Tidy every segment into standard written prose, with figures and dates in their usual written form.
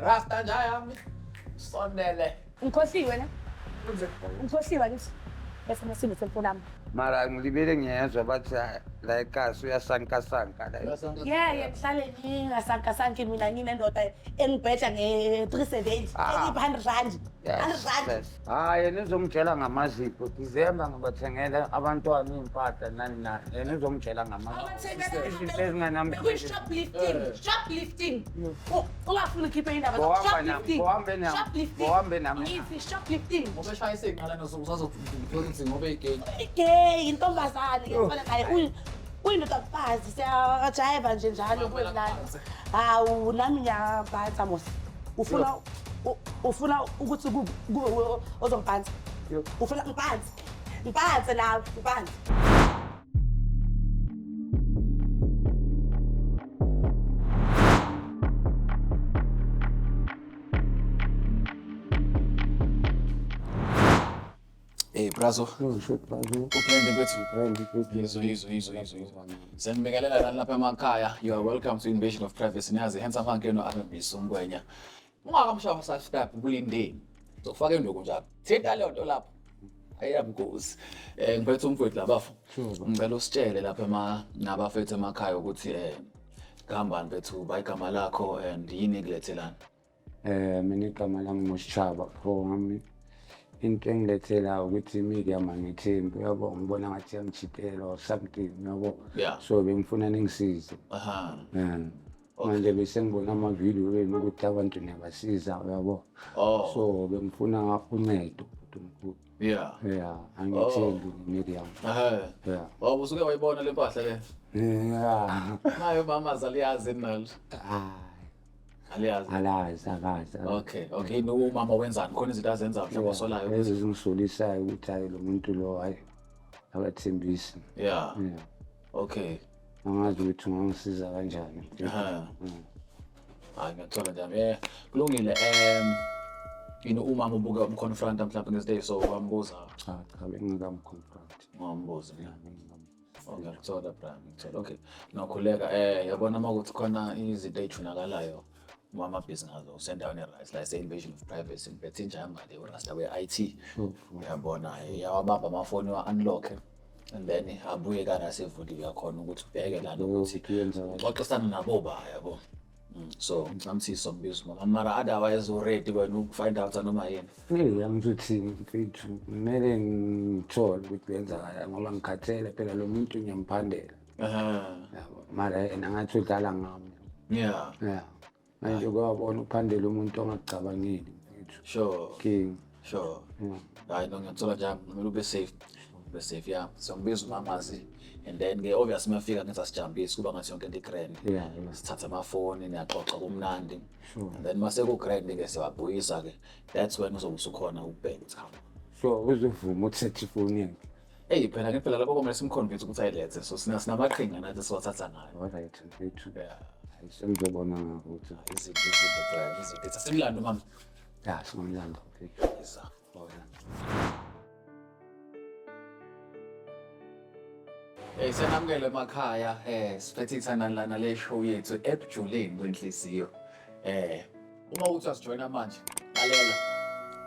Rasta njayami. Sondele. Ngikhohliwe ne? Ngikhohliwe ngithi. Bese masimo cellphone yami. Mara ngilibele ngiyezwa bathi la ekhasi uyasankasanka la. Yeah, ngihlale ngingasankasanki mina nginendoda engibhedla nge-370 eyi-100 rand. Yena uzongitshela ngamazipho December ngibathengela abantwana iy'mpahla nani nani. Yena uzongitshela ngamazipho. Izinto ezinganami. Shoplifting. Ungafuna ukhiphe indaba Bohambe nami. Ithi shoplifting. Ngoba eshayise iqala nosukusazokuthi ngoba igay. Igay, intombazane ngiyafana naye. Uyindodafazi siyajayiva nje njalo kwelana. Hawu nami ngiyabhansa mos. Ufuna ukuthi kube ozongiphansa. Ufuna ngiphanse. Ngiphanse nawe, ngiphanse. Hey brazo, uphende bethu. Yizwa. Senibingelela lana lapha emakhaya. You are welcome to Invasion of Privacy. Niyazi handsome Hankeno R&B Songwenya. Ungakamshaya subscribe kulindeni. Zokufaka induku njalo. Thinta leyo nto lapho. Ayamgozi. Ngiphethe umfowethu labafu. Ngicela usitshele lapha nabafethu emakhaya ukuthi ngihambani bethu bayigama lakho and yini ekulethelana. Mina igama lami Mosishaba ngami. Into engilethela ukuthi media mangithembi yabo ngibona ngathi yangijikela or something yabo. So bengifuna ningisize. Manje bese ngibona ama-video wenu ukuthi abantu niyabasiza yabo. So bengifuna uncedo mkhulu. Angithembi media. Usuke wayibona le mpahla le? Nayo mama zaliyazi nalo. Alazi. Okay, no mama wenzani khona izinto azenza mhlawumbe solayo. Ezingisolisayo ukuthi hayi lo muntu lo hayi akathembisi. Okay. Angazi ukuthi ungangisiza kanjani. Hayi ngiyathola njani. Kulungile umama ubuka umconfront mhlawumbe ngesidey so wambuza. Cha bengikamconfront. Ngiyambuza. Okay, ngithola bra. Okay. Nokhuleka yabona ukuthi khona izinto ezithunakalayo. Mama business ngazo sendaweni right la se-Invasion of Privacy ngibethe njalo le urasta we-IT uyabona yawabamba amafoni wa-unlock and then abuye kana sevuliwe yakhona ukuthi ubheke lana ukuthi uxoxisana nabo ba yabo. So ngamsiso mbizo mama mara otherwise already wena ukufind out noma yini. Angizothi mfethu kumele ngithole ukuthi kwenzakala ngoba ngikhathele phela lo muntu ngiyamuphandela. Yabo mara yena ngathi udlala ngami. Manje kwabona uphandela umuntu ongacabangeli mfethu. Sure. Hayi ngiyathola njalo kumele ube safe. So mbizo mamazi and then obviously mafika ngenza sijambisi kuba ngathi yonke into igrand. Sithatha amafoni niyaxoxa kumnandi. And then mase ku grand ke siyabuyisa ke. That's when uzobusukhona ukubheka ukuthi hawu. So uzovuma ukuthatha ifoni yakhe. Phela ngempela lapho komele simconvince ukuthi ayilethe so sinamaqhinga nathi siwathatha nayo. Alright mfethu. Sengizobona ukuthi izinto simlando mama. Simlando mfethu. Senamukele emakhaya siphethe ithana lana le show yethu ebujuleni kwenhliziyo. Uma uthi asijoyina manje lalela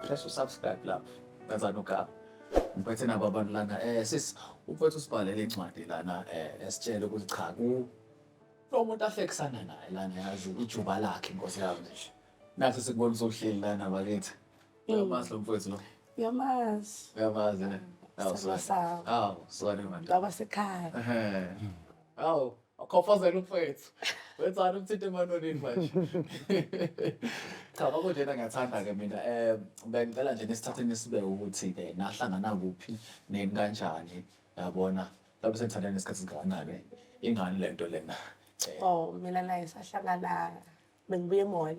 press usubscribe lapho benzani ugaba. Ngiphethe nabo abantu lana sis umfowethu usibhalele incwadi lana esitshela ukuthi cha lo muntu ahlekisana naye lana yazi ijuba lakhe inkosi yami nje. Nathi sikubona usohleli lana bakithi. Uyamazi lo mfowethu lo? Uyamazi ne? Sorry man. Abasekhaya. Akhofazela umfowethu. Wenzani umthinta emanonini manje? Cha bakodena ngiyathanda ke mina bengicela nje nesithathe nisibeke ukuthi nahlangana kuphi neni kanjani yabona lapho sengithandana nesikhathi singakanani ingani lento lena. Mina naye sahlangana bengibuye eMall.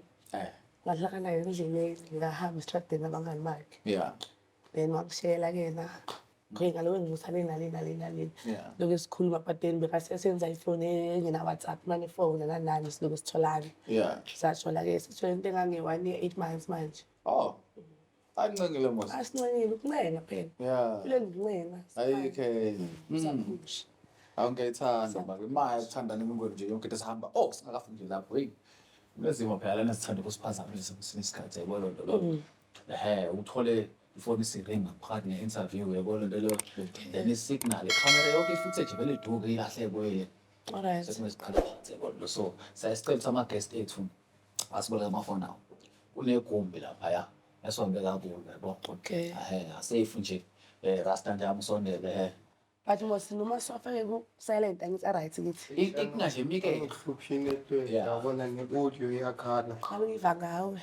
Ngahlangana endleleni ngahamba isitradeni nabangani bakhe. Then wakushela kena. Ngalo engizusale naleni. Lokho sikhuluma but then bekasesenza ifoni engena WhatsApp manje phone nani siloko sitholana. Sathola ke sithola into engange 8 months manje. Ancengile mos. Asincengile ukuncenga phela. Ile ngincena. Ayike. Awungethanda baba. Maya uthanda nemingweni nje yonke into sihamba. Singakafiki nje lapho. Lezimo phela lana sithanda ukusiphazamisa kwesinye isikhathi yabo lo nto lo. Uthole ifoni isiringa phakathi ne-interview yabo lo nto lo. Then i-signal ikhamera yonke futhi nje vele iduke ilahle kuye. Alright. Sekumesiqala phansi yabo lo. So sayisicela ukuthi ama-guest ethu asiboleka amafoni awo. Kunegumbi laphaya esondela kulo yabo. Okay. Asafe nje. Rasta nje amsondele But mos noma sofake ku-silent angithi a-right kithi. inkinga nje Mike Ngihluphe inetwork yabona ne-audio iyakhala. Qala uyiva ngawe.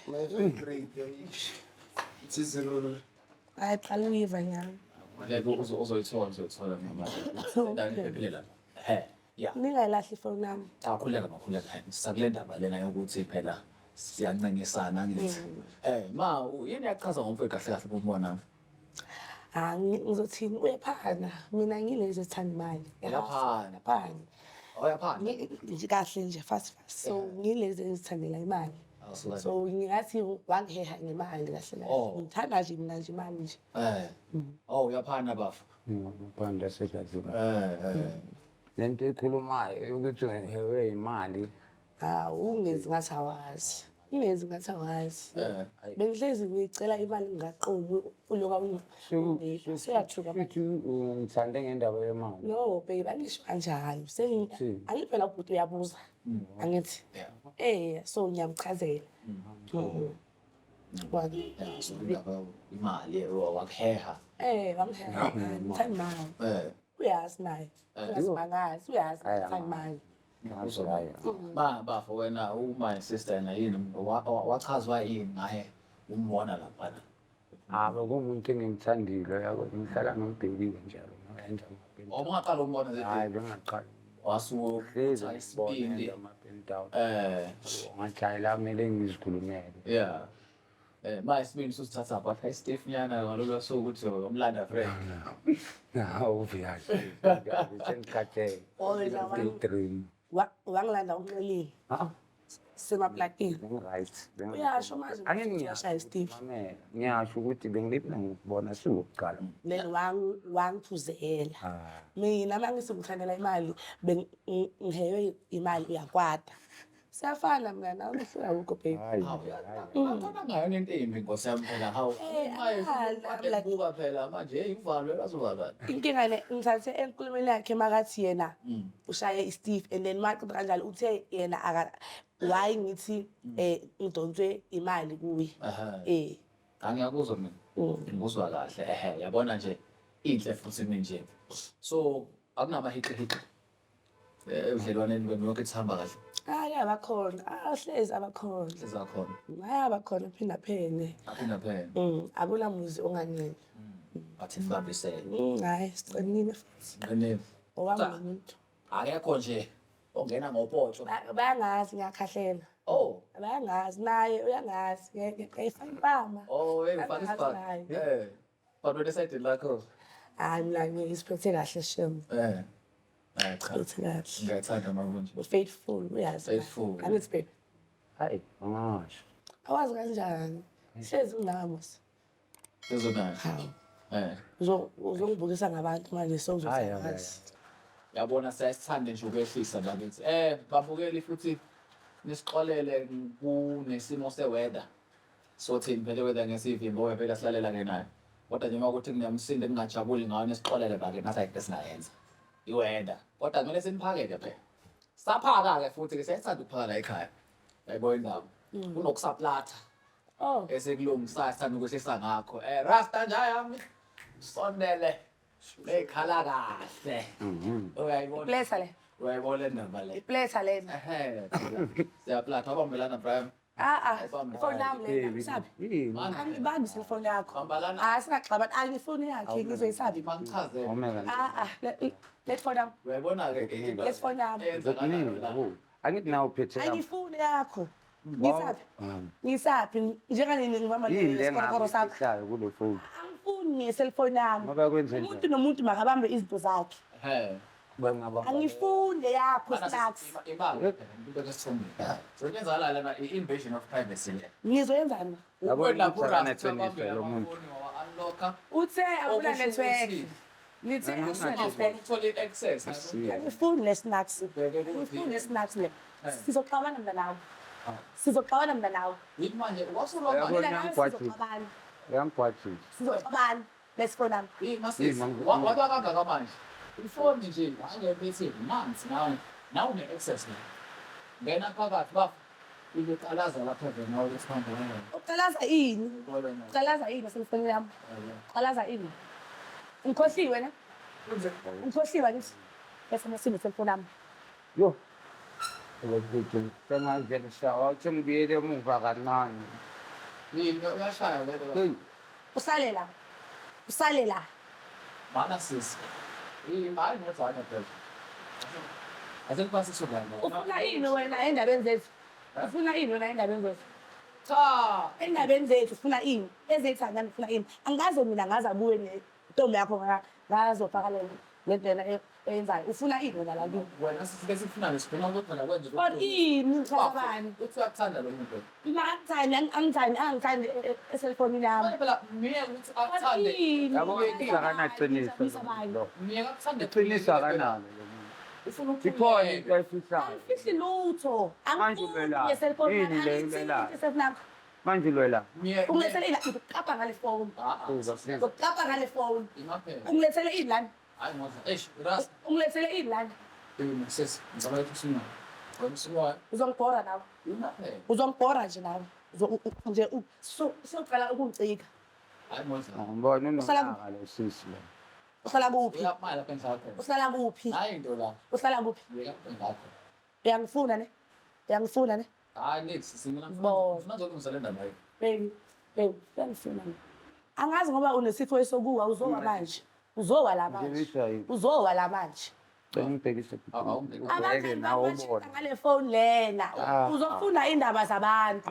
Ithi zero. Hayi qala uyiva ngawe. lebo uzoyithola ngamanje ephelela yeah Ningayilahli ifoni yami. akhuleka sakule ndaba lena yokuthi phela siyancengisana ngithi ma yini yachaza ngomfowethu kahle kahle kubona Ngizothini uyaphana mina ngilezi ezithanda imali. Uyaphana? Yaphana. oyaphanda Nje kahle nje fast. So ngilezi ezithandela imali. awusuka So ngingathi wangiheha ngemali kahle Oh. kahle. Ngithanda nje mina nje imali nje. uyaphana bafu Ngaphandle segazi. eh Lento ekhulumayo ukuthi ngihewe imali. Ungezi ngathi awazi. Ungezi ngathi awazi. Bengihlezi ngicela imali ngaqobi uloka seyathuka manje. Futhi ngithande ngendaba yemali. No babe angisho kanjalo. Angiphela ukuthi uyabuza. Angithi so ngiyamchazela. Kwani imali wakuheha wangiheha. Ngithanda imali. Uyazi naye. Uyazi ngithanda imali. bafu wena my sister na yini wachazwa yini ngaye umbona laphana Kumuntu engimthandile yabo ngihlala ngibhekile njalo ngenza amapeni. ungaqala umbona nje Hayi bengaqala. wasuhlezi Isibindi isibindi amapeni down. eh La kumele ngizikhulumele. yeah my isibindi susithatha apha Steve nyana ngalolu sokuthi umlanda friend Hawu viyazi. Sengikhathe. Always Dream. Wangilanda uNxelile. Semaplakini. Right. Uyasho manje ngiyashaya Steve. Ngiyasho ukuthi bengilipha ngikubona sizokuqala. Then wangiphuzela. Mina mangisengithandela imali bengihewe imali uyakwata. Siyafana mina nawe uhlula ukho baby. Hayi. Ngithanda ngayo into embi ngosiyami phela hawu manje buka phela manje ivalo lazovala Inkinga le ngithathe enkulumeni yakhe makathi yena ushaye iSteve and then maqeda kanjalo uthe yena why ngithi ngidonswe imali kuye. angiyakuzwa mina ngikuzwa kahle yabona nje inhle futhi nje so akunamahiqi udlelwaneni wenu yonke sihamba kahle Abakhona. Hlezi abakhona. sizakhona Abakhona phinda phene. aphina phela Akulamuzi onganele. bathi sibambisene Hayi siqinile futhi. nene Owangumuntu. akekho nje ongena ngopoto Bayangazi ngiyakhahlela. Bayangazi naye uyangazi ngiyifaka impama. Ufaka isibhamu but wena esayidini lakho Mina ngiyisiphethe kahle shem. cha Ngiphethe kahle. ngiyathanda mabunje Faithful uyazi. Faithful. Angithi babe. Hayi, angasho. Awazi kanjani? Hlezi unamos. sezonayo Hawu. Uzongibukisa ngabantu manje sokuzosazi. yabona siyasithanda nje ukwehlisa bakithi babukeli futhi nisixolele kunesimo seweather sothini phela weather ngesivimbo ngoba phela silalela ke nayo kodwa nje makuthi ngiyamsinda ngingajabuli ngayo nisixolele bakithi nathi ayikho singayenza iweather kodwa kumele siniphakele phela saphaka ke futhi ke siyasithanda ukuphaka la ekhaya yayibona indaba kunokusaplatha esekulungisayo sithanda ukwehlisa ngakho rasta njayami sondele ekhala kahle uyayibona Blessa le. uyayibona le ndaba le Blessa lena. siyaplatha wabambelana Brian Ifoni yami lena. Sabi. Angibambi selfoni yakho. Bambalana. Singaxabana angifuni yakhe ngizoyisabi. mangichazele Let phone yami. uyayibona ke Let's phone yami. Angithi nawe uphethe yami. Angifuni yakho. Ngisaphi njenganini ngibamba lesikoro sakho. Ihlala kulo phone. Angifuni ngeselfoni yami. Ngoba kwenze njani? Umuntu nomuntu makabambe izinto zakhe. Bangaba. Angifunde yakho snacks. Sokenzala lana i-invasion of privacy le Ngizoyenzani? Uthe akula network. Nithe akula network. uthola i-access Angifuni le snacks. Angifuni le snacks le. Sizoxabana mina nawe. Sizoxabana mina nawe. Yithi manje Yabo, wasolwa Mina nawe ngiyangigwajisa. sizoxabana. Uyangigwajisa. Sizoxabana. Best friend ami. masisi Yini, waba kangaka manje ifoni nje angebethi manzi nawe une-access na ngena phakathi bafo ibeqalaza lapha nawe lesihamba Uqalaza ini? Uqalaza ini selifoni yami? Uqalaza ini? Ngikhohliwe ne? Ngikhohliwe ngithi. Bese masini selifoni yami. Yo. Ukuthi sengaze shawa uthi ngibuyele emuva kancane. yini uyashaya vele Hey, Usale la. Usale la. mana sisi imali ngezwana phela asekupasi sokuhlala Ufuna ini wena endabeni zethu? Ufuna ini wena endabeni zethu? cha Endabeni zethu ufuna ini? Ezethangani ufuna ini? Angazi mina ngaze abuye nentombi yakho ngazofaka le nto yena eyenzayo. Ufuna ini wena la kimi? wena sifike sifuna nesifuna ukuthi phela kwenze Kodwa ini ngicabani? uthi uyakuthanda lo muntu Angithandi eselfonini yami. manje phela miye ukuthi akuthande yabo iqiniso lo. miye akuthande Iqiniso akanalo lo muntu. ufuna Ikhona into ayifihlayo. Angifihli lutho. Manje ulwela. Yini le ulwela? Manje ulwela. miye Ungilethele ini? Ngikuqapha ngale phone. Uzofika. Ngikuqapha ngale phone. imaphela Ungilethele ini lana? hayi ngoba ras Ungilethele ini lana? sesi ngizaba kusina ngomsuwa Uzongibhora nawe. imaphela Uzongibhora nje nawe. Nje usuqala ukungicika. hayi ngoba Ngibona unolaka lo sisi lo. Uhlala kuphi? uyaphala phela phela Uhlala kuphi? hayi into la Uhlala kuphi? uyaphala Uyangifuna ne? Uyangifuna ne? hayi next simina Bo. ufuna uzolungisa ndaba yini Baby, uyangifuna ne? Angazi ngoba unesifo esokuwa uzowa manje. Uzowa la manje. Ngibisha yini? Uzowa la manje. Ngibhekise awungibheki ubheke nawe ubone. ngale phone lena. Uzofuna indaba zabantu.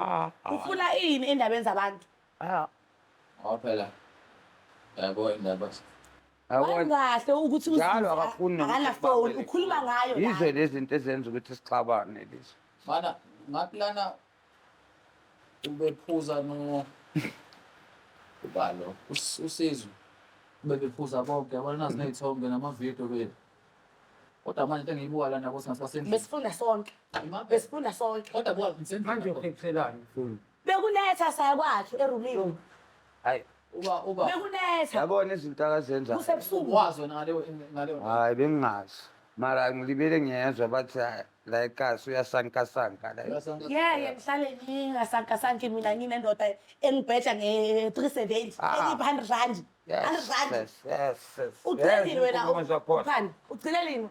Ufuna ini endabeni zabantu? phela yabo indaba Yabona. Kahle ukuthi Njalo akafuni akana phone ukhuluma ngayo la. Yizo lezi zinto ezenza ukuthi sixabane lezi. mana ngathi lana ubephuza no ubalo usizwe bebephuza bonke yabona nazi nezithombe namavidiyo vele kodwa manje into engiyibuka lana ukuthi ngasasendlini Besifunda sonke. Besifunda sonke. kodwa buka Manje ngisendlini ukhiphelani mfuni? Bekuletha saya kwakhe erumini. Hayi, uba Bekuletha. yabona izinto akazenza. Kusebusuku. wazi wena ngaleyo Hayi bengingazi. Mara ngilibele ngiyezwa bathi la ekhasi uyasankasanka la. Yeye ngihlale ngingasankasanki mina nginendoda engibhedla nge-370 eli-100 rand. 100 rand. Yes. Ugcine nini wena? Umuzwa khona. Ukhani, ugcine nini?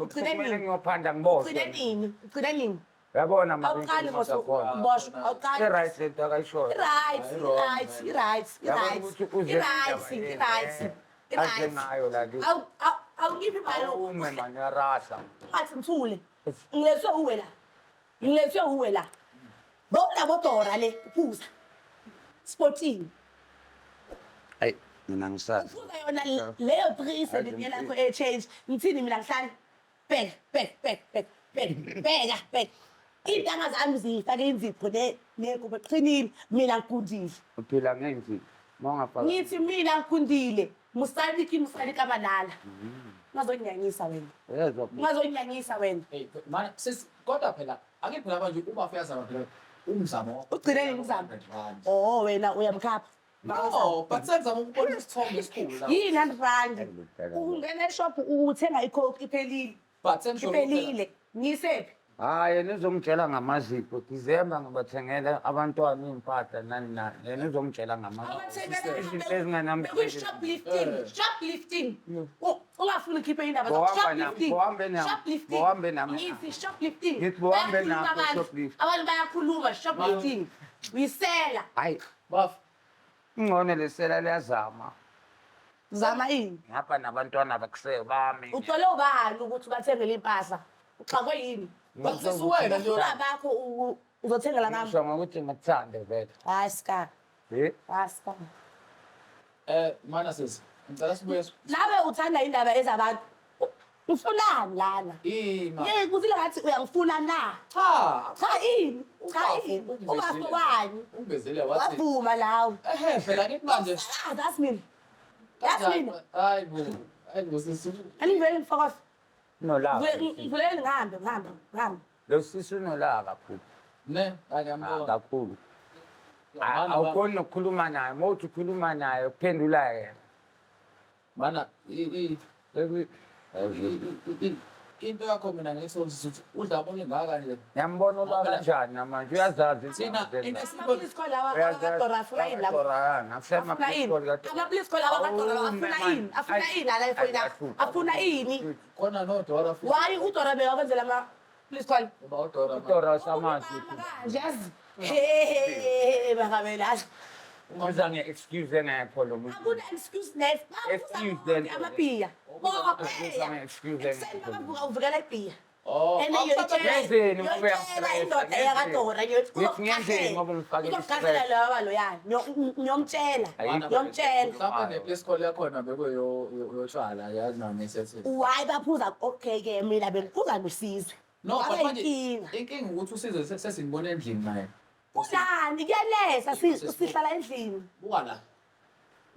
Ugcine nini? Ngiyophanda ngibona. Ugcine nini? Ugcine nini? Yabona Awuqali mara khona. bosh, awuqali. I-right lento akayishoyo. Aze ngayo la kithi. Awungiphi Ume imali? manje yarasa. Athi ngithule. Ngilethwe uwe la. Ngilethwe uwe la. Bona bodora le phuza. Sporting. Hayi, mina ngisazi. Ufuna yona leyo 370 lakho e-change. Ngithini mina ngihlala. Bheka. Intanga zami zifake inzipho nekuba qinile mina ngikundile. Uphila ngenzi. Mawungafaka. Ngithi mina ngikundile. Musalika amalala. Ngazonyanyisa wena. Yezwa. Ngazonyanyisa wena. mana kodwa phela akiphela manje uma fiyazama phela umzamo Ugcine nini umzamo? Oh wena uyamkhapha. no but senzama ukubona isithombe esikhulu la Yini 100 rand. Ungena eshop uthenga icoke iphelile. but sengisho Iphelile. Ngisephi? Hayi nizongitshela ngamazipho. December ngibathengela abantwana impahla nani nani. Yena uzongitshela ngamazipho. Izinto ezinganamsebenzi. Shoplifting. Ungafuni ukhiphe indaba Bohambe nami. Ngithi shoplifting. Ngithi bohambe Bayakhuluma nami, abantu. shoplift. Abantu bayakhuluma shoplifting. Uyisela. Hayi, baf ingcono lesela liyazama. Zama ini? Ngapha nabantwana bakusele bami. Uthole ubani ukuthi bathengele impahla? Uxakwe yini? bakusisa wena nje Bakho uzothengela ngami. Ngisho ngokuthi ngikuthande vele. Hayi ska. Hayi ska. mana sisi ngicela sibuye Nawe uthanda indaba ezabantu. Ufunani lana? ima Kuthi ngathi uyangifuna na? Cha ini? Ungafowani? ungibezele wathi Wavuma lawo. phela ngithi manje That's me. That's me. hayi bo sisi Anivele mfokofu. Unolaka. Ngivulele ngihambe. Lo sisi unolaka futhi. Ne, ngiyambona. Kakhulu. Awukhoni nokukhuluma naye, uma uthi ukhuluma naye uphendula yena. Mana into yakho mina ngisozisa ukuthi udlabona ingaka nje. Ngiyambona uba kanjani namanje uyazazi Thina Ama-police call lawa kaDora afuna yini lapho? Afuna yini? Ama-police call lawa kaDora afuna yini? Afuna yini ala efonini? Afuna yini? khona noDora futhi. Why uDora bewakwenzela ama-police call? Ngoba uDora udora samazi Manje yazi. Hey, bakabelazi. uza nge-excuse engekho lo muntu. Akuna excuse next. Excuse then. Amaphiya. Uza nge-excuse Ekuseni bakavuka uvukela ibhiya. Oh, And Ngenzeni ngoba yoyitshela indoda yakadora ngenzeni ngoba ngifakile ngiyokukhahlela lawa loyani ngiyomtshela ngiyomtshela mhlawumbe ne-place call yakhona bekuyotshwala yazi nami isethi. why baphuza okay-ke mina bengiphuza nosizwe No, but manje inkinga inkinga ukuthi uSizwe sesingibona endlini naye. kunani kuyalesa sihlala endlini Buka la.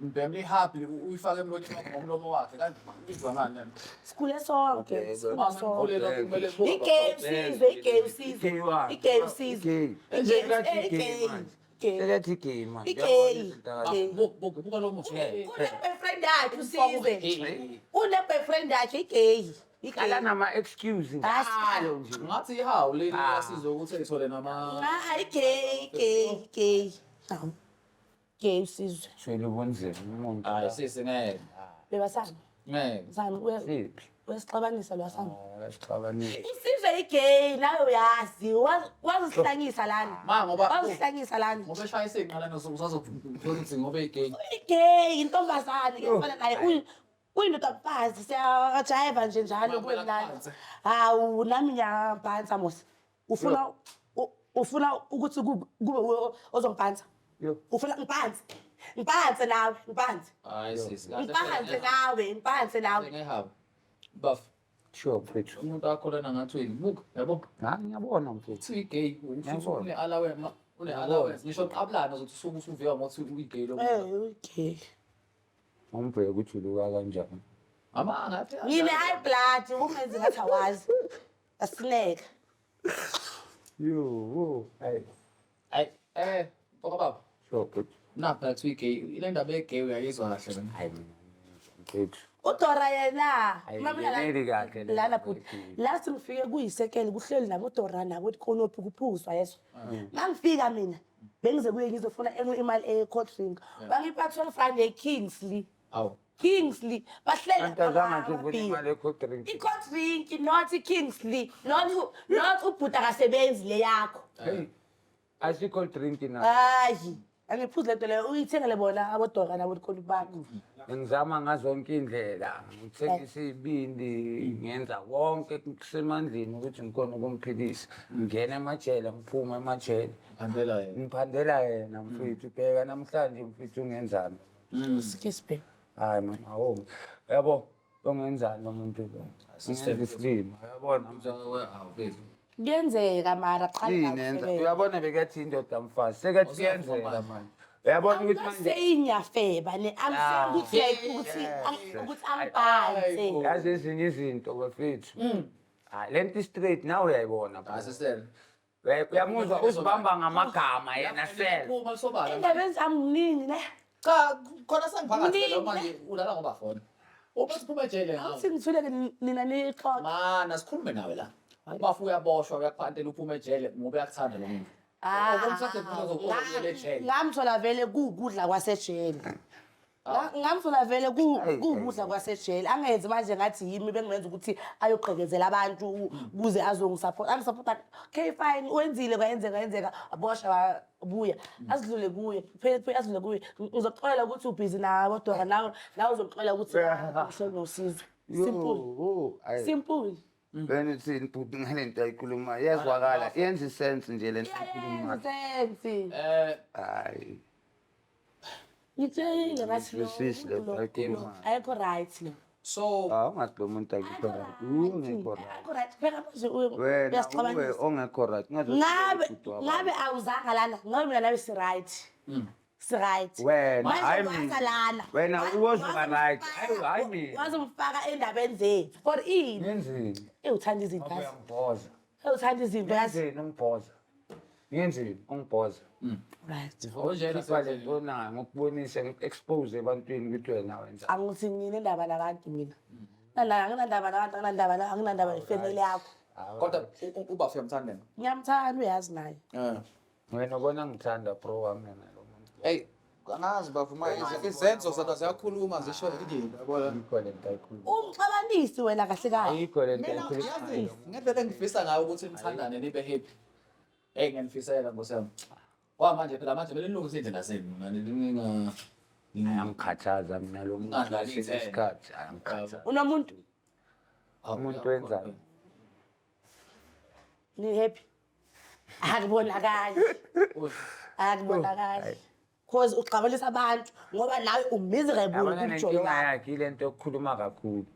Mbembe happy uyifake emlothweni ngomlomo wakhe kanti izwa ngani lento. sikhule sonke Mama ngikholelwa kumele buka. igame sizwe igame sizwe igame sizwe Selethi game manje. igame Buka lo muthi. une-boyfriend yakhe usizwe une-boyfriend yakhe igay Kala nama-excuse njalo nje. Ngathi ihawu leli yasizwe ukuthi ayithole nama. Gay usizwe Shwele ubunzima umuntu. Hayi sisi ngeke. bebasana Ngeke. zami Siphi? wesixabanisa lwasana Sixabanile. usizwe igay nawe uyazi wazihlangisa lana Ma ngoba wazihlangisa lana ngoba eshaya isinqala nokuthi ngoba igay. igay intombazane ngefana naye uyindoda mfazi siyajayiva nje njalo kuwemnandi hawu nami ngiyabhansa mos ufuna ukuthi kube ozongiphansa ufuna ngiphanse nawe ngiphanse Hayi sisi. ngiphanse nawe Ngehaba. Baf. Sure mfethu. Umuntu akholana ngathi buka yabo. Ngiyabona mfethu. Uthi igay une allowance ngisho qabulana ukuthi usuke usuvika ngokuthi uyigay lo. okay Umbheke ukuthi uluka kanjani. Ama ngathi ngine high blood ungenzi ngathi awazi asineka Yo, ay baba baba. sure mfethu. Napha thi igay ile ndaba egay uyayizwa kahle mina. Hayi mfethu. udora yena Ayingeneli kahle le lana nto futhi ethile. last ngifike kuyisekele kuhleli nabodora nabo konophi kuphuzwa yeso ngangifika mina bengize kuye ngizofuna enye imali e-court ring bangipha 12 rand e-Kingsley Awu. Kingsley bahleli Antazange nje ufuna imali e-court ring. i-court ring not i-Kingsley not ubhuta kasebenzi le yakho Hey. Asikho drink na. hayi angiphuzi lento leyo uyithengele bona abodora nabo konophi bakho Ngizama ngazonke indlela ngithengisa ibindi ngenza konke kusemandleni ukuthi ngikhona ukumphilisa ngingena emajele ngiphume emajele Andela yena. ngiphandela yena mfethu bheka namhlanje mfethu ungenzani sikisbe hayi mama awu yabo ungenzani lo muntu lo System. isilimo uyabona kuyenzeka mara inenza uyabona bekathi indoda mfazi sekathi kuyenzeka manje uyabona ukuthi manje seyingiyafeba ne ukuthi angibhanse yazi ezinye izinto bafethu hayi lento straight nawe uyayibona Asisele. uyamuzwa uzibamba ngamagama yena sel Uma sobala. indaba zami mningi ne Cha khona sengiphakathi manje ulala ngoba fona. Uma siphuma ejele ngawo. singithuleke nina nixoxa Mana sikhulume nawe la. Bafu uyaboshwa uyakuphantela uphume ejele ngoba uyakuthanda lo muntu. ngamthola vele kukudla kwasejele ngamthola vele kukudla kwasejele angenzi manje ngathi yimi bengimenza ukuthi ayogqekezela abantu ukuze azongisupport angisupporta okay fine wenzile kwayenzeka abosha buya asidlule kuye phela asidlule kuye ngizoxolela ukuthi ubhizi nabo dora nawe uzoxolela ukuthi usenosizwe simple wena uthini bhuti ngale nto ayikhuluma iyazwakala yenza isense nje le nto ayikhuluma sensi hayi ngitshela ngathi Swisisi le nto ayikhuluma ayikho right lo So ungathi lo muntu akukho right ungekho right ayikho right phela manje wena uwe uyasixabanisa ongekho right ngabe awuzanga lana ngabe mina nawe si right si right wena hayi manje mina lana wena uwozuka right hayi mina wazomfaka endabeni zethu for ini yenzeni uthanda izinto yazi uyamboza uthanda izinto yazi yenzeni umboza ngenzeni ungibhoza Right. khipha le nto nayo ngokubonisa ngikuexpose ebantwini ukuthi wena wenza Angithi nginendaba nabantu mina. Anginandaba nabantu, anginandaba nefamily yakho. Kodwa uba uyamthanda yena? Ngiyamthanda uyazi naye. wena ubona ngithanda bro wami yena lo muntu Hey, angazi bavuma izenzo zona ziyakhuluma zisho indaba yabona. ayikho le nto ayikhuluma Umxabanisi wena kahle kahle. ayikho le nto ayikhuluma Ngendlela engifisa ngayo ukuthi nithandane nibe happy. Hey ngiyanifisela ngosami. Manje phela manje belilungisa indlela zenu ninga ayangikhathaza mina lo muntu Ungadlali isikhathi ayangikhathaza Unomuntu umuntu wenzayo ni happy. Akubonakali. Akubonakali. Cause uxabalisa abantu ngoba nawe umiserable yabona kumjoyi nenkinga wakho. yakhe ile nto yokukhuluma kakhulu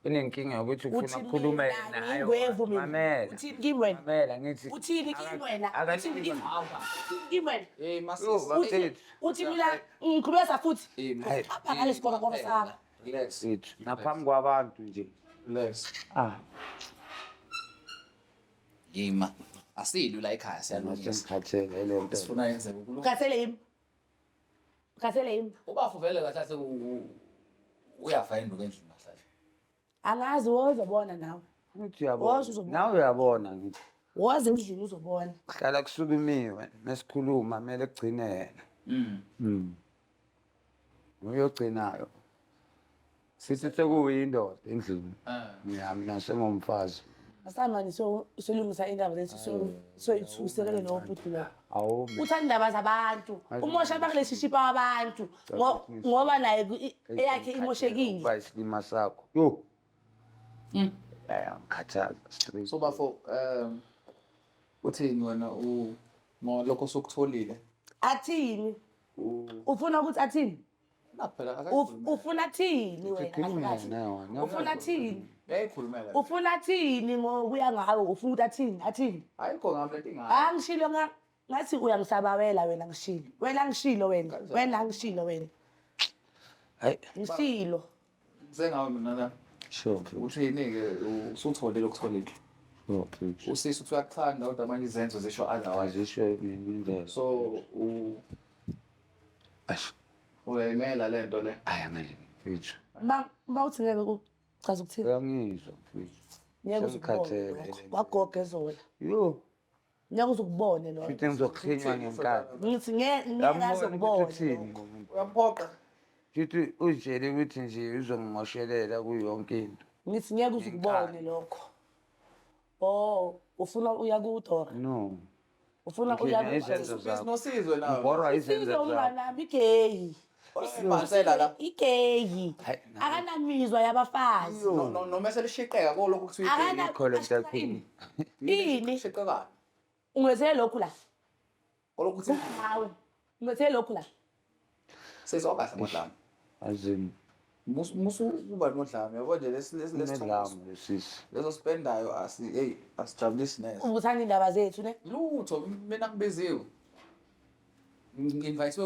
unenkinga yokuthi ufuna Uthi ukukhuluma mina nayo ngingwevu mina. mamela Uthini kimi wena? mamela ngithi Uthini kimi wena? Akathi- Uthini kimi? Kimi wena? hey Yo, masisi. bamthetho. Uthi mina ngiqhubeza futhi. Hey, Apha ngale sikole ngoba saka. relax. Sithi naphambi kwabantu nje Relax. Yima. Asilu la ekhaya siyalungisa. sengikhathele le nto Sifuna yenze ukuluka. Ukhathele yimi. Ukhathele yimi. Ubafu vele kahle uyafa endlu endlini kahle. Angazi wozobona nawe. ukuthi uyabona Woza uzobona. nawe uyabona ngithi Woza endlini uzobona. hlala kusukumiwe mesikhuluma kumele kugcine yena uyogcinayo sithi sekuyindoda endlini mina sengumfazi Asamani solungisa indaba zethu soyithusekele lo bhuti lo. awumi Uthanda indaba zabantu. Umosha bakulesiship abantu ngoba naye eyakhe imoshekile. uba isilima sakho yo ngikhathaza straight So bafo uthini wena lokho sokutholile? Athini? Ufuna ukuthi athini? Naphela Ufuna athini wena? Ukhuluma kahle kahle? naye, Ufuna athini? yayikhulumela. Ufuna athini ngokuya ngawe ufuna ukuthi athini? Athini? Ayikho ngami lento ingayo. Angishilo ngathi uyangisabawela wena ngishilo. Wena ngishilo wena. Wena ngishilo wena. hayi Ngishilo. Sengawe mina la. sure Uthini ke usutholile ukutholile. okay Usisi uthi uyakuthanda kodwa manje izenzo zisho otherwise. azisho indlela So asho uyayimela lento le. ayangeke mfethu Bawuthi ngeke uchaza ukuthini? uyangizwa mfethu Ngeke Sengikhathele. uzukubone. Wagoga ezola. yo Ngeke uzukubone lo. futhi ngizokhinywa ngenkani Ngithi ngeke yambona ukuthi azokubona. uthini ngomuntu Uyamphoqa. futhi uzitshele ukuthi nje uzongimoshelela kuyo yonke into Ngithi ngeke uzukubone lokho. Oh, ufuna uya kuDora. no Ufuna Ngithini uya izenzo ku. zakho Sinosizwe nawe. ngibhorwa izenzo Sizo zakho umnganami gay. Usibhansela la. Igay. Hayi, na- Akanamizwa yabafazi. Noma selishiqeka kolokho kuthiwa Akana ikho le nto ayikhuluma Ini? shiqekana. Ungethele lokhu la. Kolokho kuthi Hawe. Ungethele lokhu la. sezokahle modlame. azini Musu kuba nodlame yabo nje unedlamu lesisi leso spendayo asijabulisi neze. Ubuthanda indaba zethu ne? Lutho mina ngibiziwe. Invite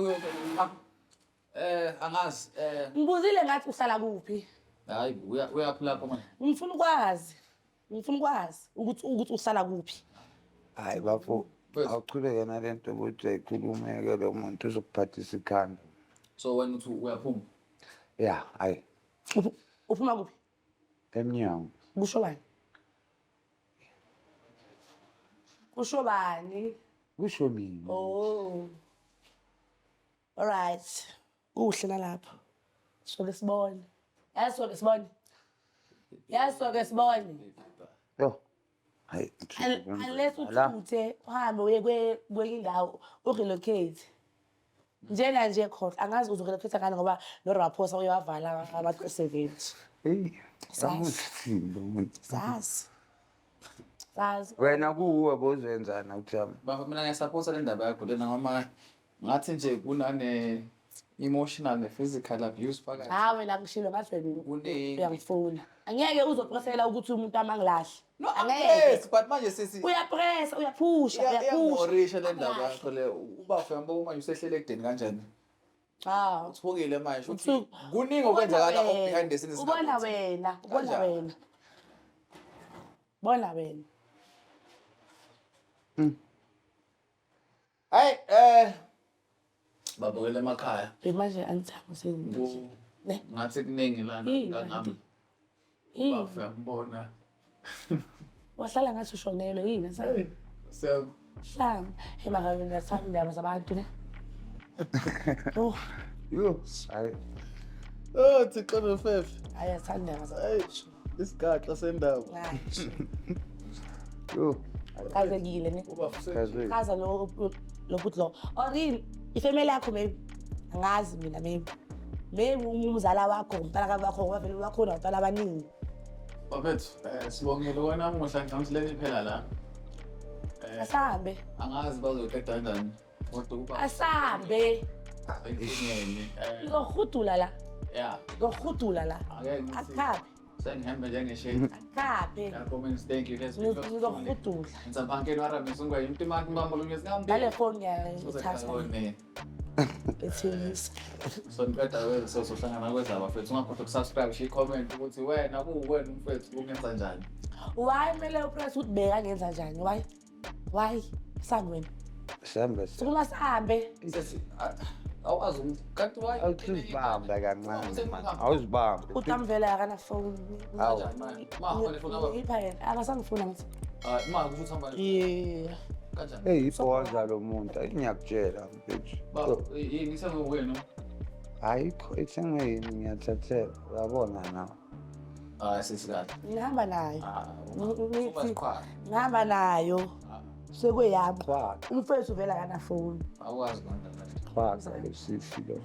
angazi Ngibuzile ngathi uhlala kuphi. hayi uyaphula lapho manje. Ngifuna ukwazi. Ngifuna ukwazi ukuthi uhlala kuphi. hayi bafo Mfethu. awuchuleke nale nto ukuthi ayikhulumeke lo muntu uzokuphathisa ikhanda So wena uthi uyaphuma. ya hayi Uphuma kuphi? emnyango Kusho bani? Kusho bani? kusho mina Oh. Alright. Kuhle nalapho. Soke sibone. Yasoke sibone. Yasoke sibone. yo hayi Unless uthuthe uhambe uye kwenye indawo urelocate. Njena nje khona angazi uzorelocate ngani ngoba noRaphosa uyawavala ama-70. hey Sazi. amuthini lo muntu Sazi. Sazi. wena kuwe bozenzana uthama Bafo mina ngiyasupport le ndaba yakho lena ngoba ngathi nje kunane emotional ne physical abuse phakathi. Hawe la ngishilo ngathi wena Kuningi. uyangifuna. Angeke uzopressela ukuthi umuntu amangilahle. No, Angeke. yes, but manje sisi Uyapressa, uyaphusha, iyamorisha le ndaba yakho le ubafu yambo manje usehlele ekudeni kanjani? Ah. Uthukile manje uthi kuningi okwenzakala behind the scenes. Ubona wena, ubona Kanjani? wena. Bona wena. Hayi babukele emakhaya. Manje angithanga sengithi. Ne? Ngathi kuningi lana ngami. Bafa ngibona. Wahlala ngathi ushonelwe yini sabe? Hlanga. Emakabe ngathanda indaba zabantu ne. Oh, Yo, hayi. Oh, Thixo nofefe. ayathanda indaba Hayi, zabantu. isigaxa sendaba. Hayi. Yo, Kazekile ne. Uba kaze. Chaza lo butlo. Or ifamily yakho maybe angazi mina maybe. Maybe umzala wakho, umntana wakho wavele wakhona abantwana abaningi. Bafethu, sibongile wena muhla ngihlamhleni phela la. Asahambe. Angazi bazoqeda kanjani. Kodwa kuba Asahambe. enkingeni. Ngokudula la. Yeah. Ngokudula la. Ake ngithi Akhabe. sengihambe njengeshehe. Akhabe. Ya comments thank you let's speak. Ngokudula. Ngizabhanke nwara misungwa into imali ngibamba lo nyezi ngambi. Ngale phone ngiyayithatha. Sozakone. Ethengisa. So ngiceda wena sohlangana kweza bafethu ungakhohlwa ukusubscribe shi comment ukuthi wena kuwena umfethu ungenza kanjani. Why mele upress ukuthi beka ngenza njani? Why? Sangweni. Sembe. Sukuma sahambe. Sithi awazi kanti why Awuzibamba kancane man. Awuzibamba. Utamvela akana phone. Awu. Ma phone aba. Ipha yena. Akasangifuna ngithi. Ma kusho ukuthi hamba Yeah. kanjani. Hey, ipoza lo muntu ngiyakutshela mfethu. Ba yini sengwena? Ayikho ithengeni ngiyathathela. Uyabona na. Sesikade. Ngihamba nayo. Ngithi Ngihamba nayo. Sekweyami. Kwakho. Umfethu vela akana phone. awazi kanjani. Kwakho lesifilo.